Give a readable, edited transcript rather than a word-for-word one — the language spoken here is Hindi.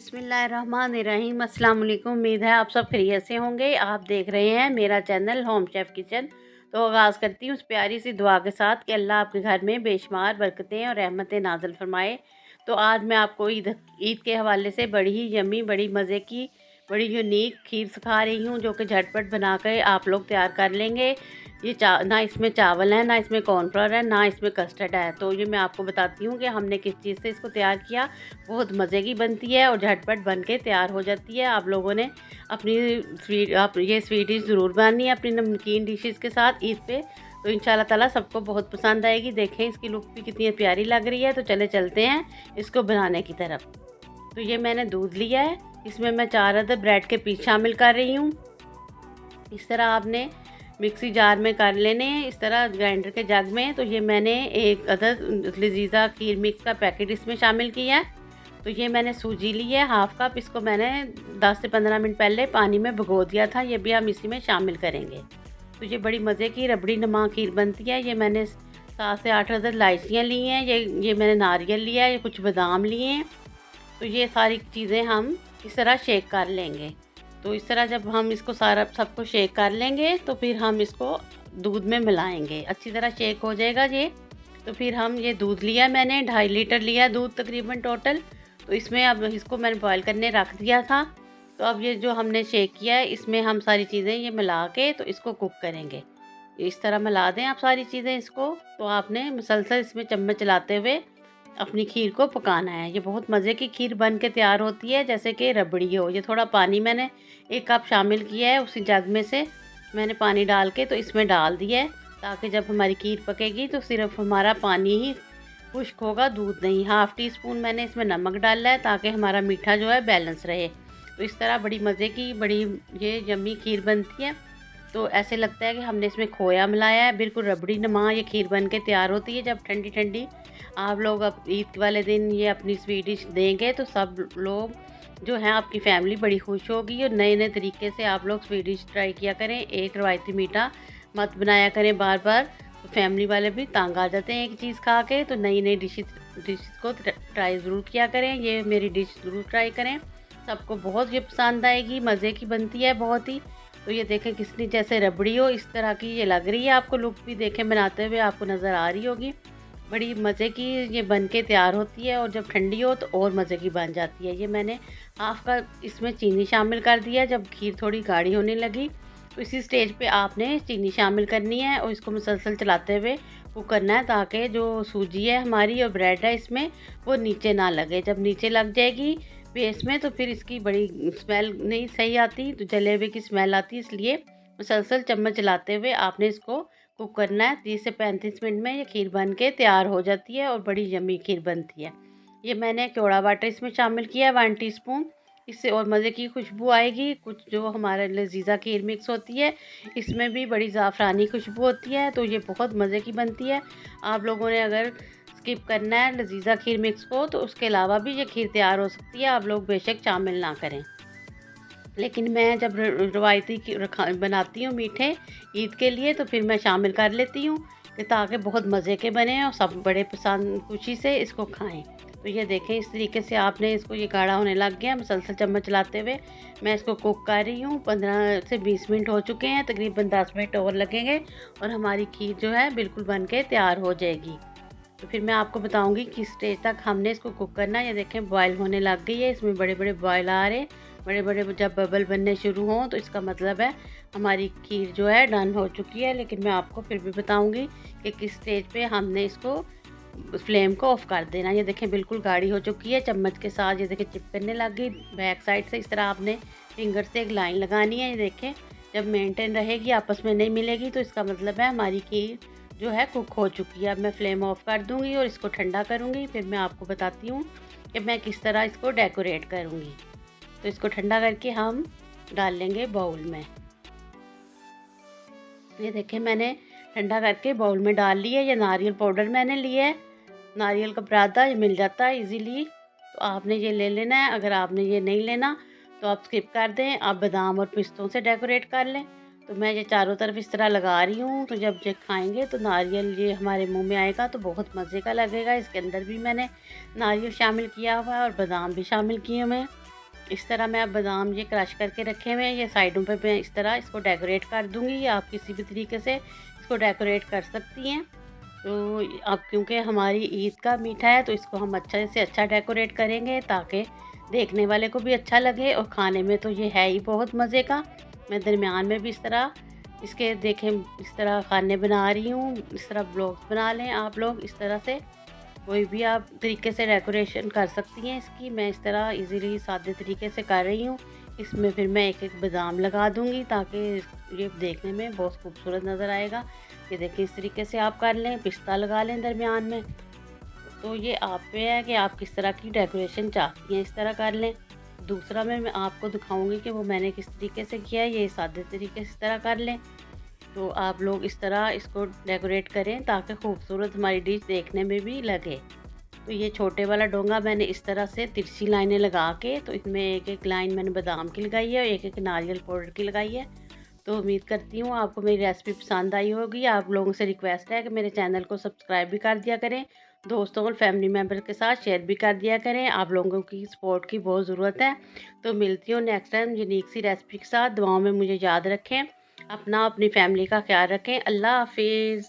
बिस्मिल्लाहिर्रहमानिर्रहीम। अस्सलाम वालेकुम। उम्मीद है आप सब खैरियत से होंगे। आप देख रहे हैं मेरा चैनल होम शेफ़ किचन। तो आगाज़ करती हूँ उस प्यारी सी दुआ के साथ कि अल्लाह आपके घर में बेशुमार बरकतें और रहमतें नाज़िल फरमाए। तो आज मैं आपको ईद के हवाले से बड़ी ही यम्मी, बड़ी मज़े की, बड़ी यूनिक खीर सिखा रही हूँ, जो कि झटपट बना कर आप लोग तैयार कर लेंगे। ये ना इसमें चावल है, ना इसमें कॉर्नफ्लोर है, ना इसमें कस्टर्ड है। तो ये मैं आपको बताती हूँ कि हमने किस चीज़ से इसको तैयार किया। बहुत मज़े की बनती है और झटपट बन के तैयार हो जाती है। आप लोगों ने अपनी ये स्वीट डिश ज़रूर बनानी है अपनी नमकीन डिशेज़ के साथ ईद पे। तो इंशाल्लाह ताला सबको बहुत पसंद आएगी। देखें इसकी लुक भी कितनी प्यारी लग रही है। तो चले चलते हैं इसको बनाने की तरफ। तो ये मैंने दूध लिया है, इसमें मैं 4 अदद ब्रेड के पीस शामिल कर रही हूँ। इस तरह आपने मिक्सी जार में कर लेने हैं, इस तरह ग्राइंडर के जग में। तो ये मैंने 1 अदद लजीज़ा खीर मिक्स का पैकेट इसमें शामिल किया है। तो ये मैंने सूजी ली है हाफ़ कप, इसको मैंने 10 से 15 मिनट पहले पानी में भिगो दिया था। ये भी हम इसी में शामिल करेंगे। तो ये बड़ी मज़े की रबड़ी नुमा खीर बनती है। ये मैंने 7 से 8 अदद इलायचियाँ ली हैं, ये मैंने नारियल लिया है, ये कुछ बादाम लिए हैं। तो ये सारी चीज़ें हम इस तरह शेक कर लेंगे। तो इस तरह जब हम इसको सारा सबको शेक कर लेंगे तो फिर हम इसको दूध में मिलाएंगे। अच्छी तरह शेक हो जाएगा ये। तो फिर हम ये दूध लिया, मैंने 2.5 लीटर लिया दूध तकरीबन टोटल। तो इसमें अब इसको मैंने बॉयल करने रख दिया था। तो अब ये जो हमने शेक किया है इसमें हम सारी चीज़ें ये मिला के तो इसको कुक करेंगे। इस तरह मिला दें आप सारी चीज़ें इसको। तो आपने मुसलसल इसमें चम्मच चलाते हुए अपनी खीर को पकाना है। ये बहुत मज़े की खीर बन के तैयार होती है, जैसे कि रबड़ी हो। ये थोड़ा पानी मैंने 1 कप शामिल किया है, उसी जग में से मैंने पानी डाल के तो इसमें डाल दिया है, ताकि जब हमारी खीर पकेगी तो सिर्फ हमारा पानी ही खुश्क होगा, दूध नहीं। हाफ़ टी स्पून मैंने इसमें नमक डाला है, ताकि हमारा मीठा जो है बैलेंस रहे। तो इस तरह बड़ी मज़े की बड़ी ये यम्मी खीर बनती है। तो ऐसे लगता है कि हमने इसमें खोया मिलाया है। बिल्कुल रबड़ी नुमा ये खीर बन के तैयार होती है। जब ठंडी ठंडी आप लोग अब ईद वाले दिन ये अपनी स्वीट डिश देंगे तो सब लोग जो हैं आपकी फैमिली बड़ी खुश होगी। और नए नए तरीके से आप लोग स्वीट डिश ट्राई किया करें। एक रवायती मीठा मत बनाया करें बार बार। तो फैमिली वाले भी तंग आ जाते हैं एक चीज़ खा के। तो नई नई डिश को ट्राई ज़रूर किया करें। ये मेरी डिश ज़रूर ट्राई करें, सबको बहुत ये पसंद आएगी। मज़े की बनती है बहुत ही। तो ये देखें किसनी जैसे रबड़ी हो इस तरह की ये लग रही है। आपको लुक भी देखें बनाते हुए आपको नज़र आ रही होगी। बड़ी मज़े की ये बन के तैयार होती है और जब ठंडी हो तो और मज़े की बन जाती है। ये मैंने हाफ़ कप इसमें चीनी शामिल कर दिया। जब खीर थोड़ी गाढ़ी होने लगी तो इसी स्टेज पे आपने चीनी शामिल करनी है और इसको मुसलसल चलाते हुए कुक करना है, ताकि जो सूजी है हमारी और ब्रेड है इसमें वो नीचे ना लगे। जब नीचे लग जाएगी बेस में तो फिर इसकी बड़ी स्मेल नहीं सही आती, तो जले हुए की स्मेल आती। इसलिए मुसलसल चम्मच चलाते हुए आपने इसको कुक करना है। 30 से 35 मिनट में ये खीर बन के तैयार हो जाती है और बड़ी यम्मी खीर बनती है। ये मैंने केवड़ा वाटर इसमें शामिल किया है 1 टीस्पून। इससे और मज़े की खुशबू आएगी। कुछ जो हमारा लजीज़ा खीर मिक्स होती है इसमें भी बड़ी ज़ाफ़रानी खुशबू होती है। तो ये बहुत मज़े की बनती है। आप लोगों ने अगर स्किप करना है लजीज़ा खीर मिक्स को तो उसके अलावा भी ये खीर तैयार हो सकती है, आप लोग बेशक शामिल ना करें। लेकिन मैं जब रवायती बनाती हूँ मीठे ईद के लिए तो फिर मैं शामिल कर लेती हूँ, कि ताकि बहुत मज़े के बने और सब बड़े पसंद खुशी से इसको खाएं। तो ये देखें इस तरीके से आपने इसको ये गाढ़ा होने लग गया। मुसलसल चम्मच चलाते हुए मैं इसको कुक कर रही हूँ। 15 से 20 मिनट हो चुके हैं, तकरीबन 10 मिनट और लगेंगे और हमारी खीर जो है बिल्कुल बन के तैयार हो जाएगी। तो फिर मैं आपको बताऊंगी किस स्टेज तक हमने इसको कुक करना है। ये देखें बॉयल होने लग गई है, इसमें बड़े बड़े बॉयल आ रहे। बड़े बड़े जब बबल बनने शुरू हों तो इसका मतलब है हमारी खीर जो है डन हो चुकी है। लेकिन मैं आपको फिर भी बताऊंगी कि किस स्टेज पे हमने इसको फ्लेम को ऑफ कर देना। ये देखें बिल्कुल गाढ़ी हो चुकी है। चम्मच के साथ ये देखें चिपकने लग गई बैक साइड से। इस तरह आपने फिंगर से एक लाइन लगानी है। ये देखें जब मेंटेन रहेगी आपस में नहीं मिलेगी तो इसका मतलब है हमारी खीर जो है कुक हो चुकी है। अब मैं फ्लेम ऑफ कर दूंगी और इसको ठंडा करूंगी। फिर मैं आपको बताती हूँ कि मैं किस तरह इसको डेकोरेट करूँगी। तो इसको ठंडा करके हम डाल लेंगे बाउल में। ये देखें मैंने ठंडा करके बाउल में डाल लिया। ये नारियल पाउडर मैंने लिया है, नारियल का पराठा ये मिल जाता है इजीली। तो आपने ये ले लेना है। अगर आपने ये नहीं लेना तो आप स्किप कर दें, आप बादाम और पिस्तों से डेकोरेट कर लें। तो मैं ये चारों तरफ इस तरह लगा रही हूँ। तो जब ये खाएंगे तो नारियल ये हमारे मुंह में आएगा तो बहुत मज़े का लगेगा। इसके अंदर भी मैंने नारियल शामिल किया हुआ है और बादाम भी शामिल किए हुए हैं। इस तरह मैं अब बादाम ये क्रश करके रखे हुए हैं, ये साइडों पे मैं इस तरह इसको डेकोरेट कर दूँगी। आप किसी भी तरीके से इसको डेकोरेट कर सकती हैं। तो अब क्योंकि हमारी ईद का मीठा है तो इसको हम अच्छे से अच्छा डेकोरेट करेंगे ताकि देखने वाले को भी अच्छा लगे और खाने में तो ये है ही बहुत मज़े का। मैं दरमियान में भी इस तरह इसके देखें इस तरह खाने बना रही हूँ। इस तरह ब्लॉग्स बना लें आप लोग इस तरह से। कोई भी आप तरीके से डेकोरेशन कर सकती हैं इसकी। मैं इस तरह इजीली सादे तरीके से कर रही हूँ। इसमें फिर मैं एक एक बादाम लगा दूँगी ताकि ये देखने में बहुत खूबसूरत नज़र आएगा। ये देखिए इस तरीके से आप कर लें, पिस्ता लगा लें दरमियान में। तो ये आप पे है कि आप किस तरह की डेकोरेशन चाहती हैं, इस तरह कर लें। दूसरा मैं आपको दिखाऊंगी कि वो मैंने किस तरीके से किया है। ये सादे तरीके से इस तरह कर लें। तो आप लोग इस तरह इसको डेकोरेट करें ताकि खूबसूरत हमारी डिश देखने में भी लगे। तो ये छोटे वाला डोंगा मैंने इस तरह से तिरछी लाइनें लगा के तो इसमें एक एक लाइन मैंने बादाम की लगाई है और एक एक नारियल पाउडर की लगाई है। तो उम्मीद करती हूँ आपको मेरी रेसिपी पसंद आई होगी। आप लोगों से रिक्वेस्ट है कि मेरे चैनल को सब्सक्राइब भी कर दिया करें, दोस्तों और फैमिली मेम्बर के साथ शेयर भी कर दिया करें। आप लोगों की सपोर्ट की बहुत ज़रूरत है। तो मिलती हूँ नेक्स्ट टाइम यूनिक सी रेसिपी के साथ। दुआओं में मुझे याद रखें। अपना अपनी फैमिली का ख्याल रखें। अल्लाह हाफिज़।